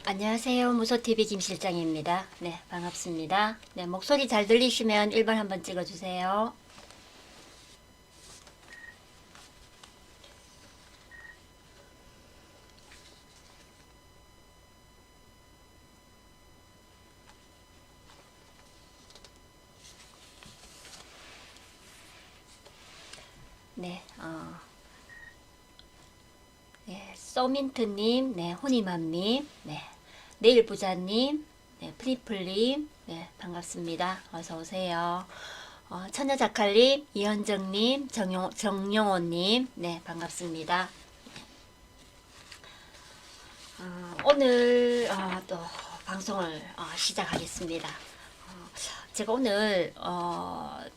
안녕하세요. 무소TV 김실장입니다. 네, 반갑습니다. 네, 목소리 잘 들리시면 1번 한번 찍어주세요. 네, 네, 써민트님, 네, 호니맘님, 네, 네일부자님, 네, 프리플님, 네, 반갑습니다. 어서오세요. 처녀자칼님, 이현정님, 정용호님, 네, 반갑습니다. 오늘 또 방송을 시작하겠습니다. 제가 오늘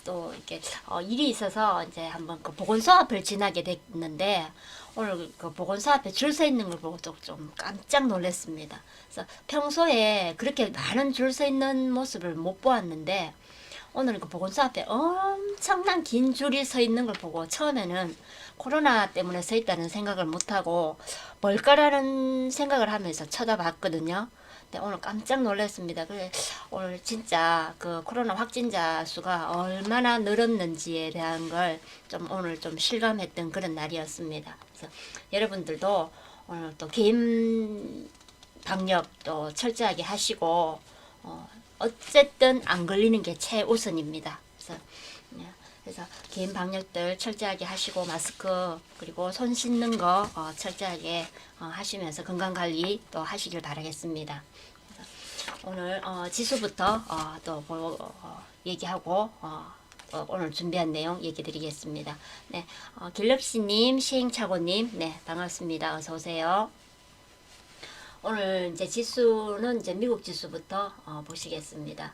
또 이렇게 일이 있어서 이제 한번 그 보건소 앞을 지나게 됐는데 오늘 그 보건소 앞에 줄 서 있는 걸 보고 좀 깜짝 놀랐습니다. 그래서 평소에 그렇게 많은 줄 서 있는 모습을 못 보았는데 오늘 그 보건소 앞에 엄청난 긴 줄이 서 있는 걸 보고 처음에는 코로나 때문에 서 있다는 생각을 못하고 뭘까라는 생각을 하면서 쳐다봤거든요. 근데 오늘 깜짝 놀랐습니다. 그래, 오늘 진짜 그 코로나 확진자 수가 얼마나 늘었는지에 대한 걸 좀 오늘 좀 실감했던 그런 날이었습니다. 그래서 여러분들도 오늘 또 개인 방역 또 철저하게 하시고 어쨌든 안 걸리는 게 최우선입니다. 그래서 개인 방역들 철저하게 하시고 마스크 그리고 손 씻는 거 철저하게 하시면서 건강 관리 또 하시길 바라겠습니다. 오늘 지수부터 또 얘기하고 오늘 준비한 내용 얘기 드리겠습니다. 네, 길럽시님, 시행착오님, 네, 반갑습니다. 어서 오세요. 오늘 이제 지수는 이제 미국 지수부터 보시겠습니다.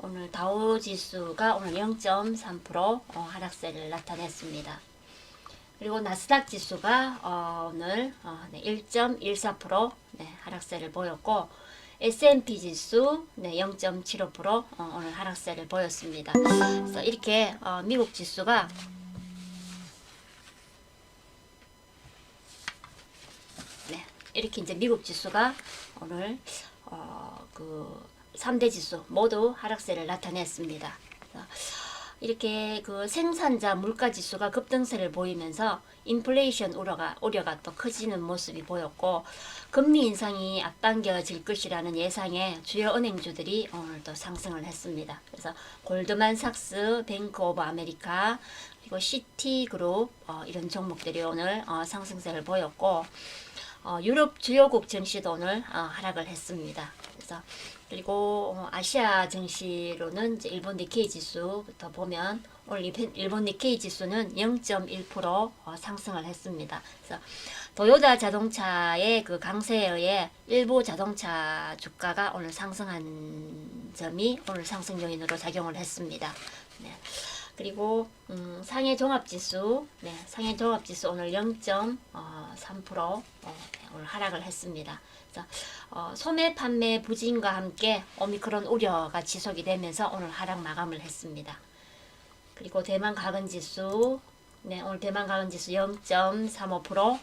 오늘 다우 지수가 오늘 0.3% 하락세를 나타냈습니다. 그리고 나스닥 지수가 오늘 1.14% 하락세를 보였고 S&P 지수 0.75% 오늘 하락세를 보였습니다. 그래서 이렇게 미국 지수가 이렇게 이제 미국 지수가 오늘 그 3대 지수 모두 하락세를 나타냈습니다. 이렇게 그 생산자 물가 지수가 급등세를 보이면서 인플레이션 우려가 또 커지는 모습이 보였고 금리 인상이 앞당겨질 것이라는 예상에 주요 은행주들이 오늘 또 상승을 했습니다. 그래서 골드만삭스, 뱅크 오브 아메리카 그리고 시티그룹 이런 종목들이 오늘 상승세를 보였고 유럽 주요국 증시도 오늘 하락을 했습니다. 그래서 그리고 아시아 증시로는 이제 일본 니케이 지수부터 보면 오늘 일본 니케이 지수는 0.1% 상승을 했습니다. 그래서 도요타 자동차의 그 강세에 의해 일부 자동차 주가가 오늘 상승한 점이 오늘 상승 요인으로 작용을 했습니다. 네. 그리고 상해 종합지수, 상해 종합지수 오늘 0.3% 오늘 하락을 했습니다. 그래서 소매 판매 부진과 함께 오미크론 우려가 지속이 되면서 오늘 하락 마감을 했습니다. 그리고 대만 가근지수, 오늘 대만 가근지수 0.35%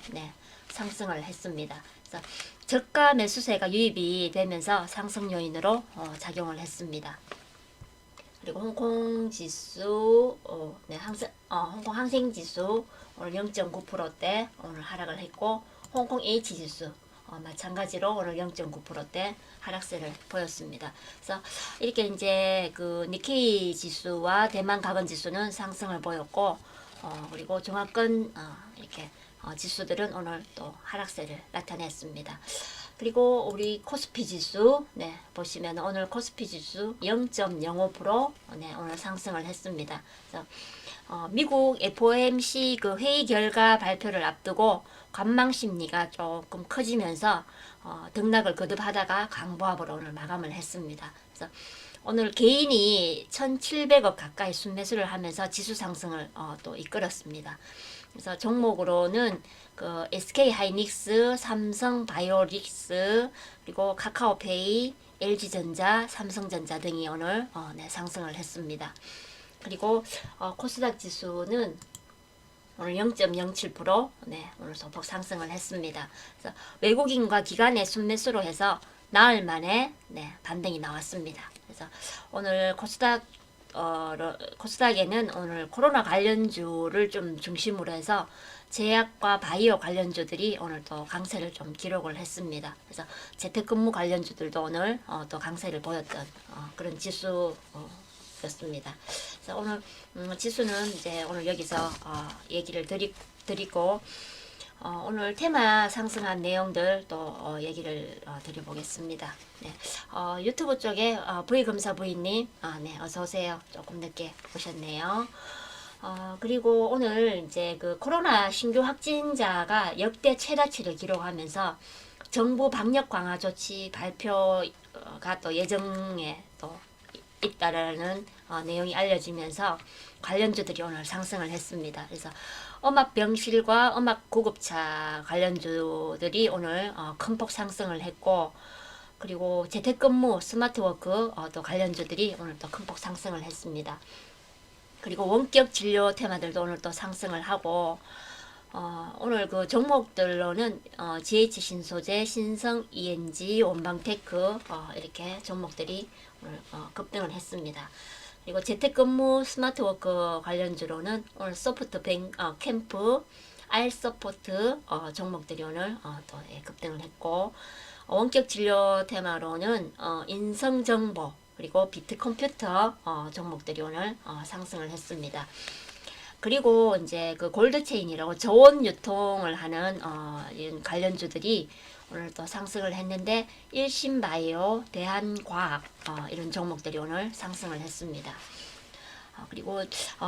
상승을 했습니다. 그래서 저가 매수세가 유입이 되면서 상승 요인으로 작용을 했습니다. 그리고 홍콩 지수, 홍콩 항생 지수 오늘 0.9%대 오늘 하락을 했고 홍콩 H 지수 마찬가지로 오늘 0.9%대 하락세를 보였습니다. 그래서 이렇게 이제 그 니케이 지수와 대만 가건 지수는 상승을 보였고 그리고 종합권 이렇게 지수들은 오늘 또 하락세를 나타냈습니다. 그리고 우리 코스피 지수 보시면 오늘 코스피 지수 0.05% 오늘 상승을 했습니다. 그래서 미국 FOMC 그 회의 결과 발표를 앞두고 관망 심리가 조금 커지면서 등락을 거듭하다가 강보합으로 오늘 마감을 했습니다. 그래서 오늘 개인이 1,700억 가까이 순매수를 하면서 지수 상승을 또 이끌었습니다. 그래서 종목으로는 그 SK 하이닉스, 삼성 바이오릭스, 그리고 카카오페이, LG전자, 삼성전자 등이 오늘 상승을 했습니다. 그리고 코스닥 지수는 오늘 0.07% 오늘 소폭 상승을 했습니다. 그래서 외국인과 기관의 순매수로 해서 나흘 만에 반등이 나왔습니다. 그래서 오늘 코스닥에는 오늘 코로나 관련주를 좀 중심으로 해서 제약과 바이오 관련주들이 오늘 또 강세를 좀 기록을 했습니다. 그래서 재택근무 관련주들도 오늘 또 강세를 보였던 그런 지수였습니다. 그래서 오늘 지수는 이제 오늘 여기서 얘기를 드리고 오늘 테마 상승한 내용들 또 얘기를 드려보겠습니다. 네. 유튜브 쪽에 V금사 부인님 네, 어서오세요. 조금 늦게 오셨네요. 그리고 오늘 이제 그 코로나 신규 확진자가 역대 최다치를 기록하면서 정부 방역 강화 조치 발표가 또 예정에 또 있다라는 내용이 알려지면서 관련주들이 오늘 상승을 했습니다. 그래서 음압병실과 음압구급차 관련주들이 오늘 큰 폭 상승을 했고, 그리고 재택근무 스마트워크 또 관련주들이 오늘 또 큰 폭 상승을 했습니다. 그리고 원격 진료 테마들도 오늘 또 상승을 하고, 오늘 그 종목들로는 GH 신소재, 신성 ENG, 원방테크 이렇게 종목들이 오늘 급등을 했습니다. 그리고 재택근무 스마트워크 관련주로는 오늘 소프트뱅 캠프, 알서포트 종목들이 오늘 또 급등을 했고, 원격 진료 테마로는 인성정보 그리고 비트컴퓨터 종목들이 오늘 상승을 했습니다. 그리고 이제 그 골드체인이라고 저온 유통을 하는 이런 관련주들이 오늘 또 상승을 했는데, 일신바이오, 대한과학 이런 종목들이 오늘 상승을 했습니다. 그리고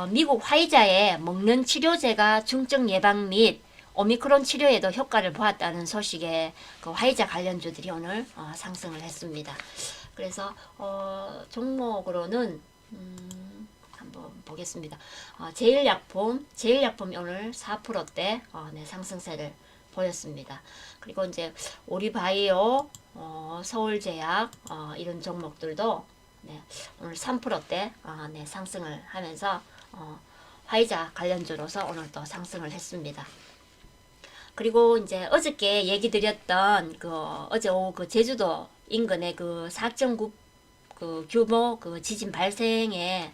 미국 화이자의 먹는 치료제가 중증 예방 및 오미크론 치료에도 효과를 보았다는 소식에 그 화이자 관련주들이 오늘 상승을 했습니다. 그래서 종목으로는 한번 보겠습니다. 제일약품이 오늘 4%대 상승세를 보였습니다. 그리고 이제 오리바이오, 서울제약 이런 종목들도 오늘 3%대 상승을 하면서 화이자 관련주로서 오늘 또 상승을 했습니다. 그리고 이제 어저께 얘기 드렸던 어제 오후 그 제주도 인근의 그 4.9 그 규모 그 지진 발생으로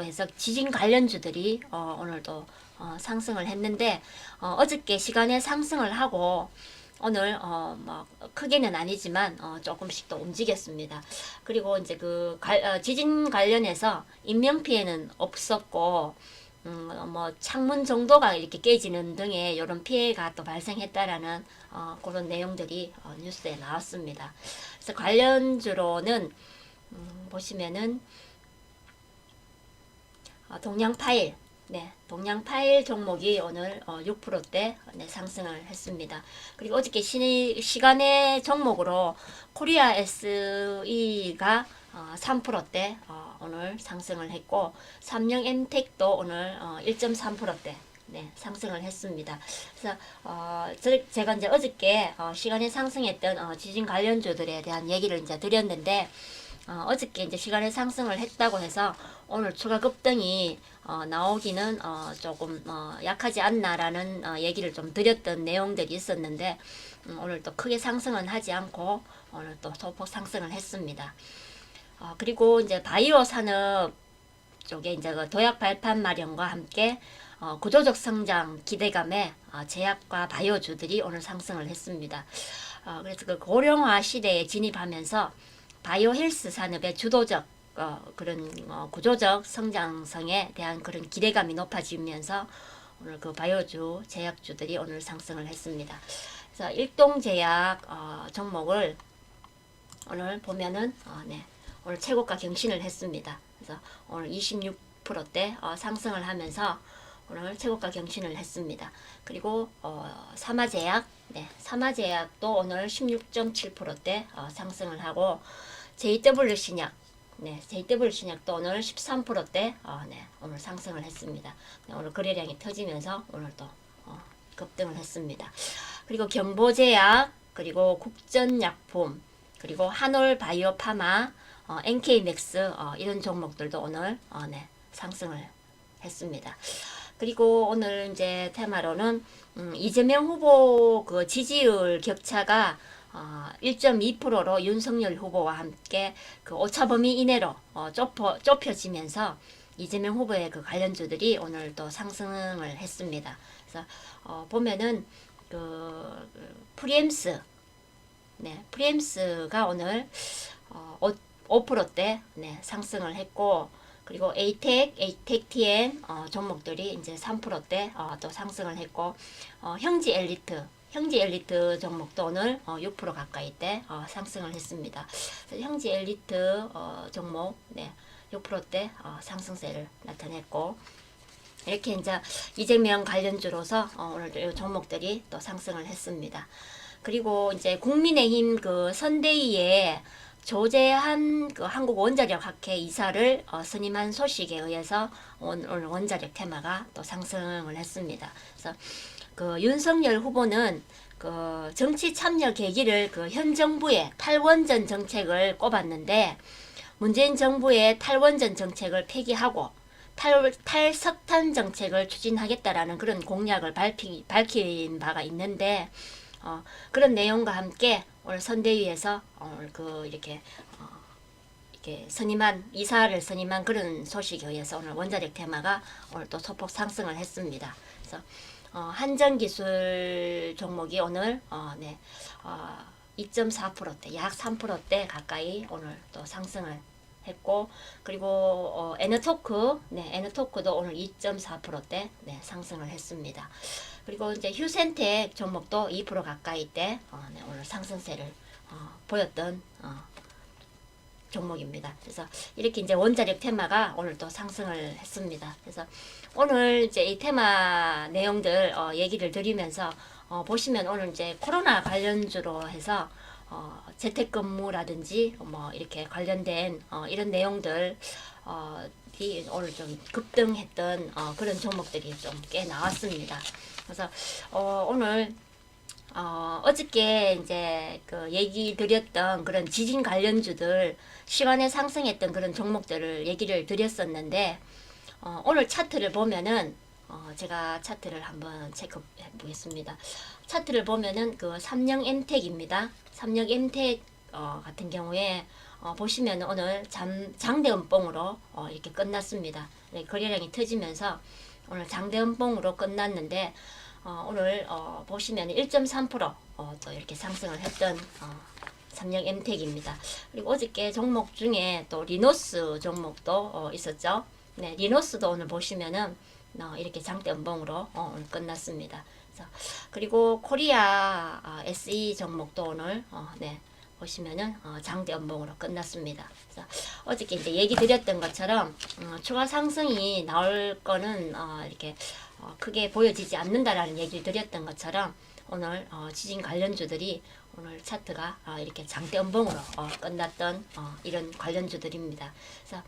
해서 지진 관련주들이 오늘도 상승을 했는데, 어저께 시간에 상승을 하고 오늘 뭐 크게는 아니지만 조금씩 또 움직였습니다. 그리고 이제 그 지진 관련해서 인명 피해는 없었고, 뭐 창문 정도가 이렇게 깨지는 등의 이런 피해가 또 발생했다라는 그런 내용들이 뉴스에 나왔습니다. 그래서 관련주로는 보시면은 동양파일, 동양파일 종목이 오늘 6%대 상승을 했습니다. 그리고 어저께 시간의 종목으로 코리아 SE가 3%대 오늘 상승을 했고, 삼성 엔텍도 오늘 1.3%대 상승을 했습니다. 그래서 제가 이제 어저께 시간에 상승했던 지진 관련주들에 대한 얘기를 이제 드렸는데, 어저께 이제 시간에 상승을 했다고 해서 오늘 추가 급등이 나오기는 조금 약하지 않나라는 얘기를 좀 드렸던 내용들이 있었는데, 오늘 또 크게 상승은 하지 않고 오늘 또 소폭 상승을 했습니다. 그리고 이제 바이오 산업 쪽에 이제 그 도약 발판 마련과 함께 구조적 성장 기대감에 제약과 바이오주들이 오늘 상승을 했습니다. 그래서 그 고령화 시대에 진입하면서 바이오 헬스 산업의 주도적 그런 구조적 성장성에 대한 그런 기대감이 높아지면서 오늘 그 바이오주 제약주들이 오늘 상승을 했습니다. 그래서 일동제약 종목을 오늘 보면은 오늘 최고가 경신을 했습니다. 그래서 오늘 26%대 상승을 하면서 오늘 최고가 경신을 했습니다. 그리고 사마제약, 사마제약도 오늘 16.7%대 상승을 하고, JW신약, JW신약도 오늘 13%대 오늘 상승을 했습니다. 오늘 거래량이 터지면서 오늘 또 급등을 했습니다. 그리고 경보제약, 그리고 국전약품, 그리고 한올바이오파마, NK맥스 이런 종목들도 오늘 상승을 했습니다. 그리고 오늘 이제 테마로는 이재명 후보 그 지지율 격차가 1.2%로 윤석열 후보와 함께 그 오차범위 이내로 좁혀지면서 이재명 후보의 그 관련주들이 오늘 또 상승을 했습니다. 그래서 보면은 그 프리엠스, 네, 프리엠스가 오늘 5%대 네, 상승을 했고, 그리고 에이텍 종목들이 이제 3%대 또 상승을 했고, 형지 엘리트 종목도 오늘 6% 가까이대 상승을 했습니다. 형지 엘리트 종목 네, 6%대 상승세를 나타냈고, 이렇게 이제 이재명 관련주로서 오늘 이 종목들이 또 상승을 했습니다. 그리고 이제 국민의힘 그 선대위에 조재한 그 한국원자력학회 이사를 선임한 소식에 의해서 오늘 원자력 테마가 또 상승을 했습니다. 그래서 그 윤석열 후보는 그 정치 참여 계기를 그 현 정부의 탈원전 정책을 꼽았는데, 문재인 정부의 탈원전 정책을 폐기하고 탈석탄 정책을 추진하겠다라는 그런 공약을 밝힌 바가 있는데, 그런 내용과 함께 오늘 선대위에서 오늘 그 이렇게 이사를 선임한 그런 소식에 의해서 오늘 원자력 테마가 오늘 또 소폭 상승을 했습니다. 그래서 한전기술 종목이 오늘 2.4%대 약 3%대 가까이 오늘 또 상승을 했고, 그리고 에너토크도 오늘 2.4%대 상승을 했습니다. 그리고 이제 휴센텍 종목도 2% 가까이대 오늘 상승세를 보였던 종목입니다. 그래서 이렇게 이제 원자력 테마가 오늘 또 상승을 했습니다. 그래서 오늘 이제 이 테마 내용들 얘기를 드리면서 보시면 오늘 이제 코로나 관련주로 해서 재택근무라든지 뭐 이렇게 관련된 이런 내용들 오늘 좀 급등했던 그런 종목들이 좀 꽤 나왔습니다. 그래서 오늘 어저께 이제 그 얘기 드렸던 그런 지진 관련주들 시간에 상승했던 그런 종목들을 얘기를 드렸었는데, 오늘 차트를 보면은 제가 차트를 한번 체크해 보겠습니다. 차트를 보면은 그 삼성엠텍입니다. 삼성엠텍 같은 경우에 보시면 오늘 장대음봉으로 이렇게 끝났습니다. 네, 거래량이 터지면서 오늘 장대음봉으로 끝났는데, 오늘 보시면 1.3%또 이렇게 상승을 했던 삼성엠텍입니다. 그리고 어저께 종목 중에 또 리노스 종목도 있었죠. 네, 리노스도 오늘 보시면은 이렇게 장대음봉으로 오늘 끝났습니다. 그리고 코리아 SE 종목도 오늘 보시면은 장대음봉으로 끝났습니다. 그래서 어저께 이제 얘기 드렸던 것처럼 추가 상승이 나올 거는 이렇게 크게 보여지지 않는다라는 얘기를 드렸던 것처럼 오늘 지진 관련주들이 오늘 차트가 이렇게 장대음봉으로 끝났던 이런 관련주들입니다. 그래서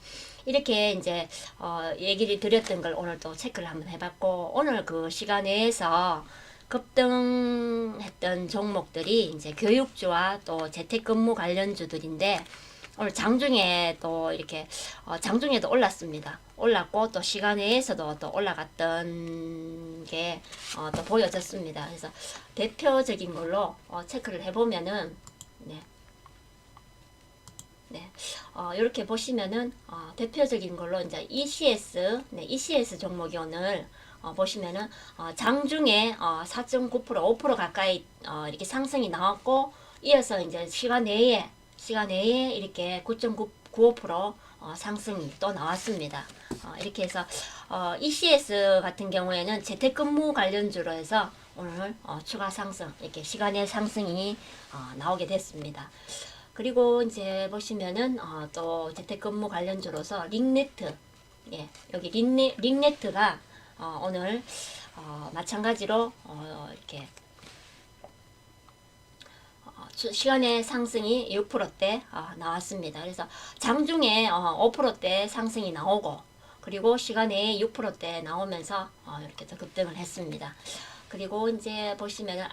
이렇게 이제 얘기를 드렸던 걸 오늘 또 체크를 한번 해봤고, 오늘 그 시간에서 급등했던 종목들이 이제 교육주와 또 재택근무 관련주들인데, 오늘 장중에 또 이렇게 장중에도 올랐습니다. 올랐고 또 시간에서도 또 올라갔던 게 또 보여졌습니다. 그래서 대표적인 걸로 체크를 해보면은 이렇게 보시면은 대표적인 걸로 이제 ECS 종목이 오늘 보시면은 장중에 4.9% 5% 가까이 이렇게 상승이 나왔고, 이어서 이제 시간 내에 이렇게 9.95% 상승이 또 나왔습니다. 이렇게 해서 ECS 같은 경우에는 재택근무 관련주로 해서 오늘 추가 상승, 이렇게 시간의 상승이 나오게 됐습니다. 그리고 이제 보시면은 또 재택근무 관련주로서 링네트, 여기 링네트가 오늘 마찬가지로 이렇게 시간의 상승이 6%대 나왔습니다. 그래서 장중에 5%대 상승이 나오고, 그리고 시간에 6%대 나오면서 이렇게 더 급등을 했습니다. 그리고 이제 보시면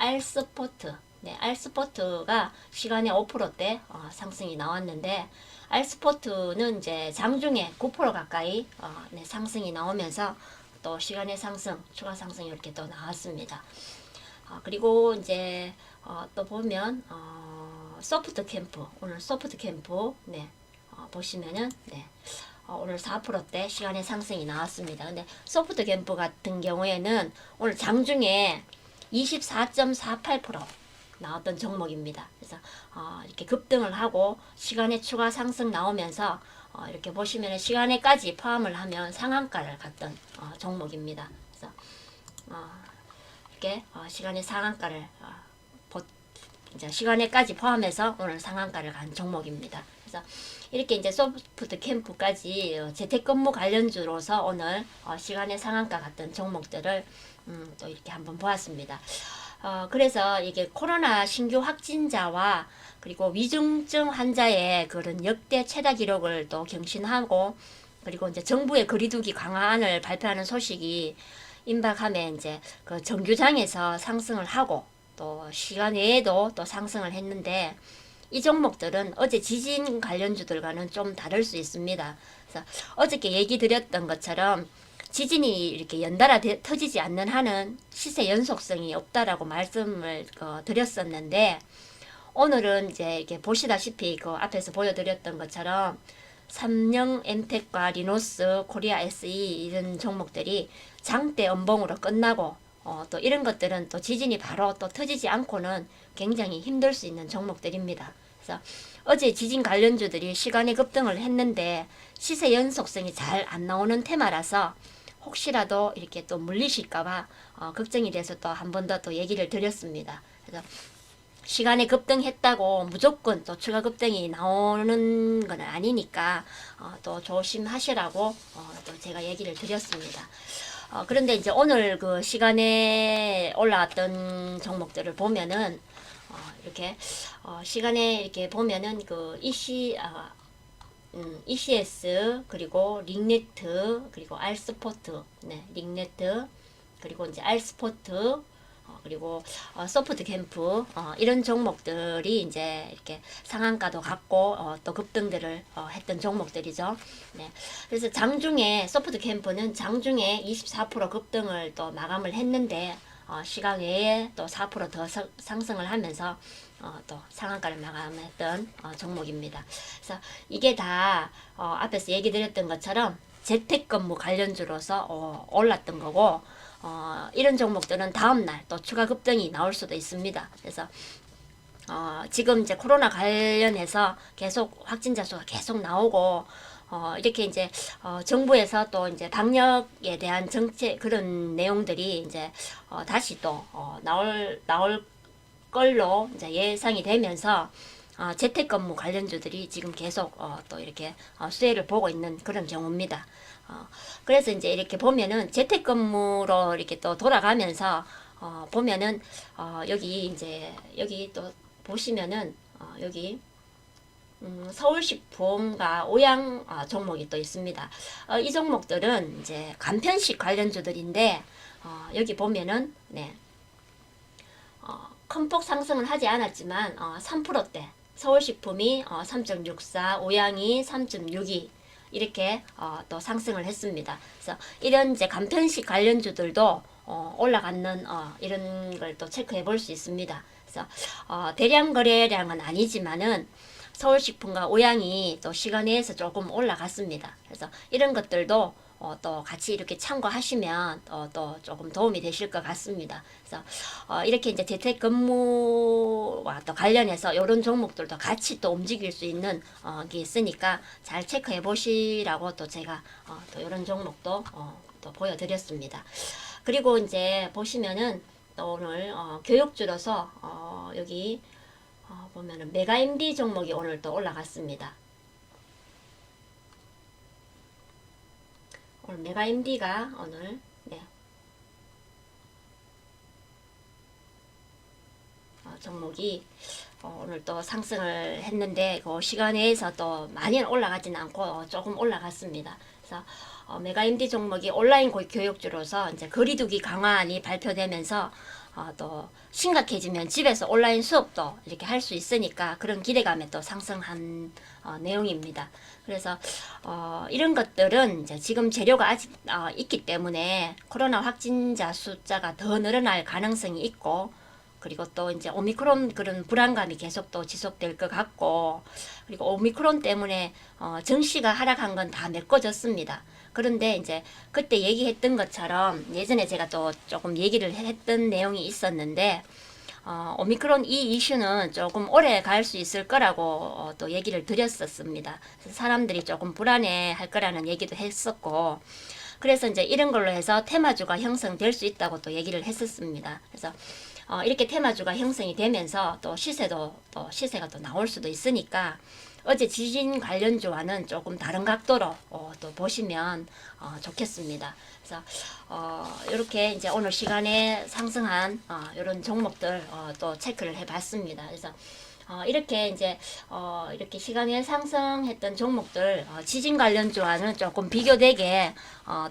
알스포트가 시간에 5%대 상승이 나왔는데, 알스포트는 이제 장중에 9% 가까이 상승이 나오면서 또 시간의 상승, 추가 상승이 이렇게 또 나왔습니다. 그리고 이제 또 보면 소프트 캠프, 오늘 소프트 캠프, 네, 보시면은, 네, 오늘 4%대 시간의 상승이 나왔습니다. 근데 소프트 캠프 같은 경우에는 오늘 장중에 24.48% 나왔던 종목입니다. 그래서 이렇게 급등을 하고 시간의 추가 상승 나오면서 이렇게 보시면 시간에까지 포함을 하면 상한가를 갔던 종목입니다. 그래서 이렇게 시간의 상한가를 이제 시간에까지 포함해서 오늘 상한가를 간 종목입니다. 그래서 이렇게 이제 소프트 캠프까지 재택근무 관련주로서 오늘 시간의 상한가 같은 종목들을 또 이렇게 한번 보았습니다. 그래서 이게 코로나 신규 확진자와 그리고 위중증 환자의 그런 역대 최다 기록을 또 경신하고 그리고 이제 정부의 거리두기 강화안을 발표하는 소식이 임박함에 이제 그 정규장에서 상승을 하고 또 시간 외에도 또 상승을 했는데 이 종목들은 어제 지진 관련주들과는 좀 다를 수 있습니다. 그래서 어저께 얘기 드렸던 것처럼 지진이 이렇게 연달아 터지지 않는 한은 시세 연속성이 없다라고 말씀을 드렸었는데 오늘은 이제 이렇게 보시다시피 그 앞에서 보여드렸던 것처럼 삼성 엠텍과 리노스, 코리아 SE 이런 종목들이 장대 음봉으로 끝나고 또 이런 것들은 또 지진이 바로 또 터지지 않고는 굉장히 힘들 수 있는 종목들입니다. 그래서 어제 지진 관련주들이 시간에 급등을 했는데 시세 연속성이 잘 안 나오는 테마라서 혹시라도 이렇게 또 물리실까봐 걱정이 돼서 또 한 번 더 또 얘기를 드렸습니다. 그래서 시간에 급등했다고 무조건 또 추가 급등이 나오는 건 아니니까 또 조심하시라고 또 제가 얘기를 드렸습니다. 그런데 이제 오늘 그 시간에 올라왔던 종목들을 보면은 이렇게 시간에 이렇게 보면은 그 ECS 그리고 링네트 그리고 알스포트, 네, 링네트 그리고 이제 알스포트 그리고 소프트 캠프 이런 종목들이 이제 이렇게 상한가도 갔고 또 급등들을 했던 종목들이죠. 네. 그래서 장중에 소프트 캠프는 장중에 24% 급등을 또 마감을 했는데 시간 외에 또 4%더 상승을 하면서 또 상한가를 마감했던 종목입니다. 그래서 이게 다 앞에서 얘기 드렸던 것처럼 재택근무 관련주로서 올랐던 거고 이런 종목들은 다음날 또 추가 급등이 나올 수도 있습니다. 그래서 지금 이제 코로나 관련해서 계속 확진자 수가 계속 나오고 이렇게 이제 정부에서 또 이제 방역에 대한 정책 그런 내용들이 이제 다시 또 나올 걸로 이제 예상이 되면서 재택근무 관련주들이 지금 계속 또 이렇게 수혜를 보고 있는 그런 경우입니다. 그래서 이제 이렇게 보면은 재택근무로 이렇게 또 돌아가면서 보면은 여기 이제 여기 또 보시면은 여기 서울식품과 오양 종목이 또 있습니다. 이 종목들은 이제 간편식 관련주들인데 여기 보면은 네. 큰 폭 상승을 하지 않았지만 3%대 서울식품이 3.64, 오양이 3.62 이렇게 또 상승을 했습니다. 그래서 이런 이제 간편식 관련주들도 올라가는 이런 걸 또 체크해 볼 수 있습니다. 그래서 대량 거래량은 아니지만은 서울식품과 오양이 또 시간에서 조금 올라갔습니다. 그래서 이런 것들도 또 같이 이렇게 참고하시면 또 조금 도움이 되실 것 같습니다. 그래서 이렇게 이제 재택근무와 또 관련해서 이런 종목들도 같이 또 움직일 수 있는 게 있으니까 잘 체크해 보시라고 또 제가 또 이런 종목도 또 보여드렸습니다. 그리고 이제 보시면은 또 오늘 교육주로서 여기 보면은 메가MD 종목이 오늘 또 올라갔습니다. 오늘 메가MD가 오늘 네. 종목이 오늘 또 상승을 했는데 그 시간에서 또 많이 올라가지는 않고 조금 올라갔습니다. 그래서 메가MD 종목이 온라인 교육주로서 이제 거리두기 강화안이 발표되면서 또 심각해지면 집에서 온라인 수업도 이렇게 할 수 있으니까 그런 기대감에 또 상승한 내용입니다. 그래서 이런 것들은 이제 지금 재료가 아직 있기 때문에 코로나 확진자 숫자가 더 늘어날 가능성이 있고 그리고 또 이제 오미크론 그런 불안감이 계속 또 지속될 것 같고, 그리고 오미크론 때문에 증시가 하락한 건 다 메꿔졌습니다. 그런데 이제 그때 얘기했던 것처럼 예전에 제가 또 조금 얘기를 했던 내용이 있었는데, 오미크론 이 이슈는 조금 오래 갈 수 있을 거라고 또 얘기를 드렸었습니다. 사람들이 조금 불안해 할 거라는 얘기도 했었고, 그래서 이제 이런 걸로 해서 테마주가 형성될 수 있다고 또 얘기를 했었습니다. 그래서 이렇게 테마주가 형성이 되면서 또 시세가 또 나올 수도 있으니까 어제 지진 관련주와는 조금 다른 각도로 또 보시면 좋겠습니다. 그래서 이렇게 이제 오늘 시간에 상승한 이런 종목들 또 체크를 해봤습니다. 그래서 이렇게 이제 이렇게 시간에 상승했던 종목들 지진 관련주와는 조금 비교되게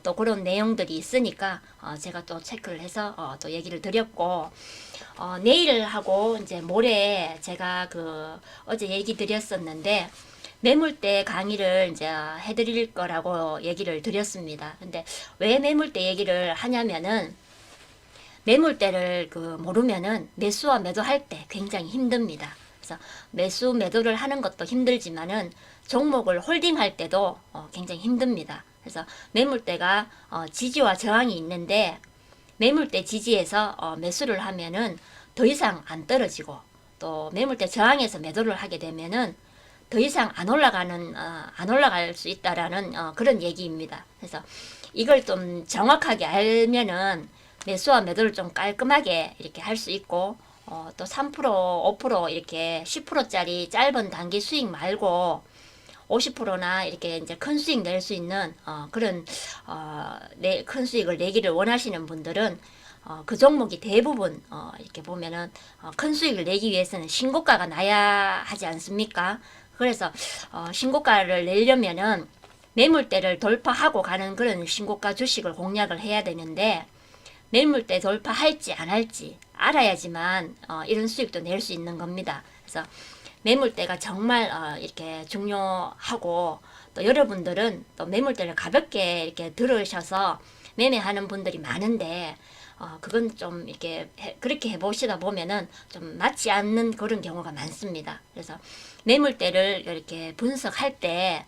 또 그런 내용들이 있으니까 제가 또 체크를 해서 또 얘기를 드렸고, 내일하고 이제 모레 제가 어제 얘기 드렸었는데 매물대 강의를 이제 해드릴 거라고 얘기를 드렸습니다. 근데 왜 매물대 얘기를 하냐면은 매물대를 모르면은 매수와 매도할 때 굉장히 힘듭니다. 그래서 매수 매도를 하는 것도 힘들지만은 종목을 홀딩할 때도 굉장히 힘듭니다. 그래서 매물대가 지지와 저항이 있는데 매물대 지지에서 매수를 하면은 더 이상 안 떨어지고, 또 매물대 저항에서 매도를 하게 되면은 더 이상 안 올라갈 수 있다라는 그런 얘기입니다. 그래서 이걸 좀 정확하게 알면은 매수와 매도를 좀 깔끔하게 이렇게 할 수 있고, 또 3%, 5% 이렇게 10%짜리 짧은 단기 수익 말고 50%나 이렇게 이제 큰 수익 낼 수 있는 그런 큰 수익을 내기를 원하시는 분들은 그 종목이 대부분 이렇게 보면은 큰 수익을 내기 위해서는 신고가가 나야 하지 않습니까? 그래서 신고가를 내려면은 매물대를 돌파하고 가는 그런 신고가 주식을 공략을 해야 되는데, 매물대 돌파할지 안 할지 알아야지만 이런 수익도 낼 수 있는 겁니다. 그래서 매물대가 정말 이렇게 중요하고, 또 여러분들은 또 매물대를 가볍게 이렇게 들으셔서 매매하는 분들이 많은데 그건 좀 이렇게 그렇게 해보시다 보면은 좀 맞지 않는 그런 경우가 많습니다. 그래서 매물대를 이렇게 분석할 때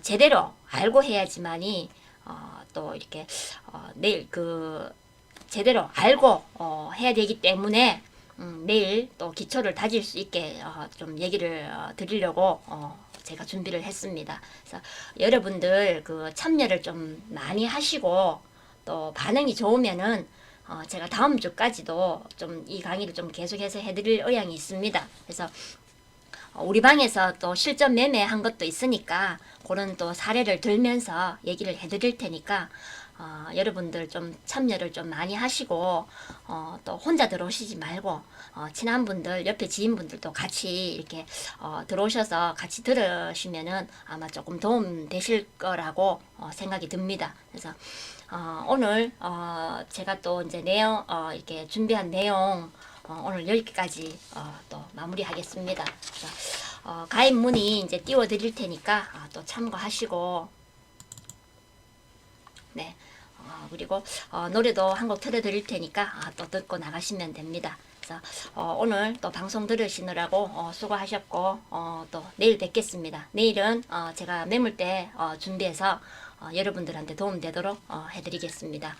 제대로 알고 해야지만이 또 이렇게 내일 제대로 알고 해야 되기 때문에 내일 또 기초를 다질 수 있게 좀 얘기를 드리려고 제가 준비를 했습니다. 그래서 여러분들 참여를 좀 많이 하시고 또 반응이 좋으면은 제가 다음 주까지도 좀 이 강의를 좀 계속해서 해드릴 의향이 있습니다. 그래서 우리 방에서 또 실전 매매한 것도 있으니까 그런 또 사례를 들면서 얘기를 해드릴 테니까 여러분들 좀 참여를 좀 많이 하시고 또 혼자 들어오시지 말고 친한 분들, 옆에 지인분들도 같이 이렇게 들어오셔서 같이 들으시면은 아마 조금 도움 되실 거라고 생각이 듭니다. 그래서 오늘 제가 또 이제 내용 이렇게 준비한 내용 오늘 여기까지 또 마무리하겠습니다. 그래서 가입 문의 이제 띄워 드릴 테니까 또 참고하시고, 네. 그리고 노래도 한 곡 틀어드릴 테니까 또 듣고 나가시면 됩니다. 그래서 오늘 또 방송 들으시느라고 수고하셨고 또 내일 뵙겠습니다. 내일은 제가 매물대 준비해서 여러분들한테 도움되도록 해드리겠습니다.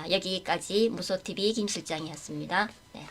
여기까지 무소TV 김실장이었습니다. 네.